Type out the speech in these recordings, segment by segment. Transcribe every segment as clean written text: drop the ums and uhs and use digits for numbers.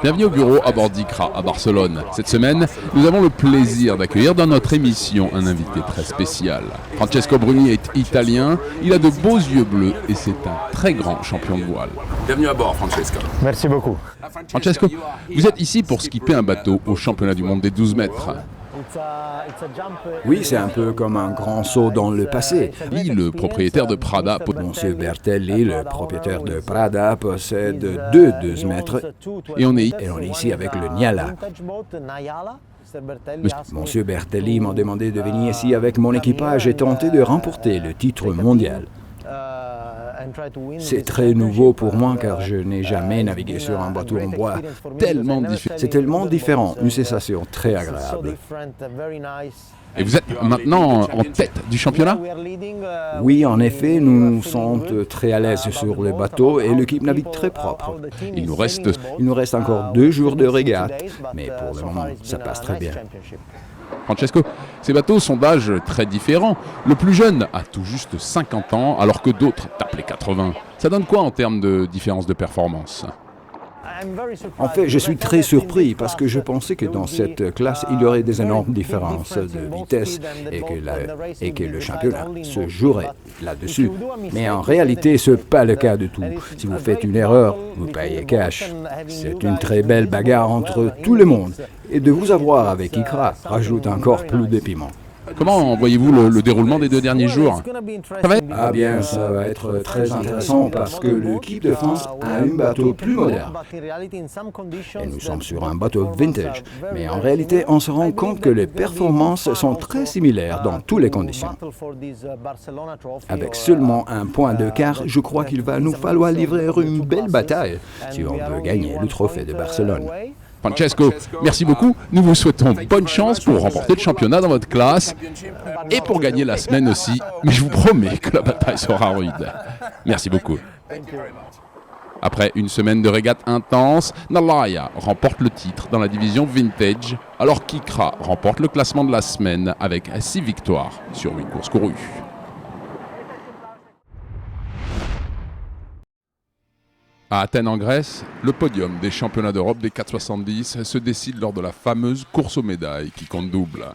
Bienvenue au bureau à bord d'ICRA à Barcelone. Cette semaine, nous avons le plaisir d'accueillir dans notre émission un invité très spécial. Francesco Bruni est italien, il a de beaux yeux bleus et c'est un très grand champion de voile. Bienvenue à bord, Francesco. Merci beaucoup. Francesco, vous êtes ici pour skipper un bateau au championnat du monde des 12 mètres. Oui, c'est un peu comme un grand saut dans le passé. Lui, le propriétaire de Prada, Monsieur Bertelli, le propriétaire de Prada, possède deux 12 mètres et on est ici avec le Niala. Monsieur Bertelli m'a demandé de venir ici avec mon équipage et tenter de remporter le titre mondial. C'est très nouveau pour moi car je n'ai jamais navigué sur un bateau en bois. C'est tellement différent, une sensation très agréable. Et vous êtes maintenant en tête du championnat ? Oui, en effet, nous nous sentons très à l'aise sur le bateau et l'équipe navigue très propre. Il nous reste encore 2 jours de régate, mais pour le moment, ça passe très bien. Francesco, ces bateaux sont d'âge très différents. Le plus jeune a tout juste 50 ans, alors que d'autres tapent les 80. Ça donne quoi en termes de différence de performance ? En fait, je suis très surpris parce que je pensais que dans cette classe, il y aurait des énormes différences de vitesse et que le championnat se jouerait là-dessus. Mais en réalité, ce n'est pas le cas du tout. Si vous faites une erreur, vous payez cash. C'est une très belle bagarre entre tout le monde. Et de vous avoir avec ICRA rajoute encore plus de piment. Comment voyez-vous le déroulement des 2 derniers jours ? Ah bien, ça va être très intéressant parce que l'équipe de France a un bateau plus moderne. Et nous sommes sur un bateau vintage. Mais en réalité, on se rend compte que les performances sont très similaires dans toutes les conditions. Avec seulement un point de quart, je crois qu'il va nous falloir livrer une belle bataille si on veut gagner le trophée de Barcelone. Francesco, merci beaucoup. Nous vous souhaitons bonne chance pour remporter le championnat dans votre classe et pour gagner la semaine aussi. Mais je vous promets que la bataille sera rude. Merci beaucoup. Après une semaine de régate intense, Nalaya remporte le titre dans la division Vintage, alors qu'ICRA remporte le classement de la semaine avec 6 victoires sur 8 courses courues. À Athènes en Grèce, le podium des championnats d'Europe des 470 se décide lors de la fameuse course aux médailles qui compte double.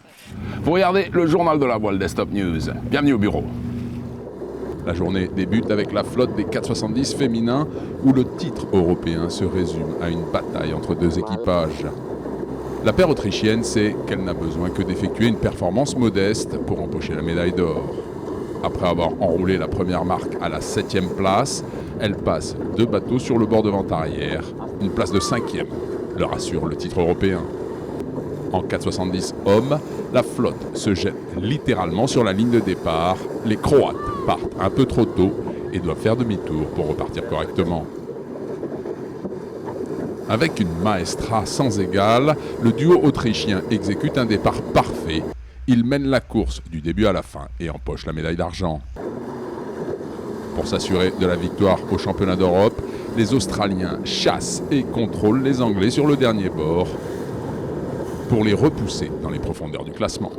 Vous regardez le journal de la voile Desktop News. Bienvenue au bureau. La journée débute avec la flotte des 470 féminins où le titre européen se résume à une bataille entre 2 équipages. La paire autrichienne sait qu'elle n'a besoin que d'effectuer une performance modeste pour empocher la médaille d'or. Après avoir enroulé la première marque à la 7e place, elle passe 2 bateaux sur le bord de vente arrière. Une place de 5e leur assure le titre européen. En 470 hommes, la flotte se jette littéralement sur la ligne de départ. Les Croates partent un peu trop tôt et doivent faire demi-tour pour repartir correctement. Avec une maestra sans égale, le duo autrichien exécute un départ parfait. Il mène la course du début à la fin et empoche la médaille d'argent. Pour s'assurer de la victoire au championnat d'Europe, les Australiens chassent et contrôlent les Anglais sur le dernier bord pour les repousser dans les profondeurs du classement.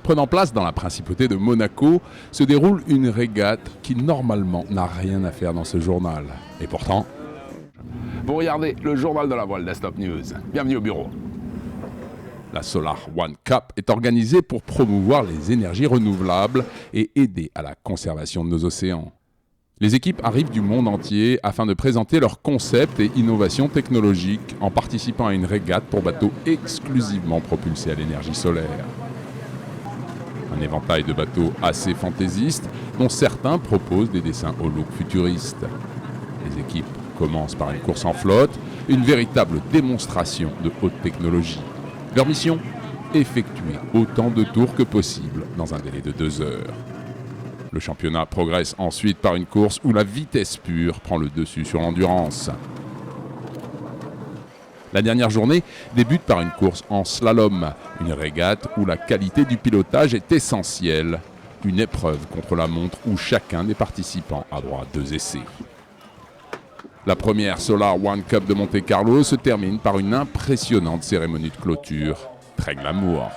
Prenant place dans la principauté de Monaco, se déroule une régate qui normalement n'a rien à faire dans ce journal. Et pourtant, vous regardez le journal de la voile Desktop News. Bienvenue au bureau. La Solar One Cup est organisée pour promouvoir les énergies renouvelables et aider à la conservation de nos océans. Les équipes arrivent du monde entier afin de présenter leurs concepts et innovations technologiques en participant à une régate pour bateaux exclusivement propulsés à l'énergie solaire. Un éventail de bateaux assez fantaisistes dont certains proposent des dessins au look futuriste. Les équipes commencent par une course en flotte, une véritable démonstration de haute technologie. Leur mission ? Effectuer autant de tours que possible dans un délai de 2 heures. Le championnat progresse ensuite par une course où la vitesse pure prend le dessus sur l'endurance. La dernière journée débute par une course en slalom, une régate où la qualité du pilotage est essentielle. Une épreuve contre la montre où chacun des participants a droit à 2 essais. La première Solar One Cup de Monte-Carlo se termine par une impressionnante cérémonie de clôture. Très glamour.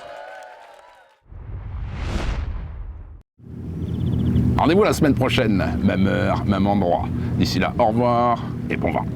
Rendez-vous la semaine prochaine, même heure, même endroit. D'ici là, au revoir et bon vent.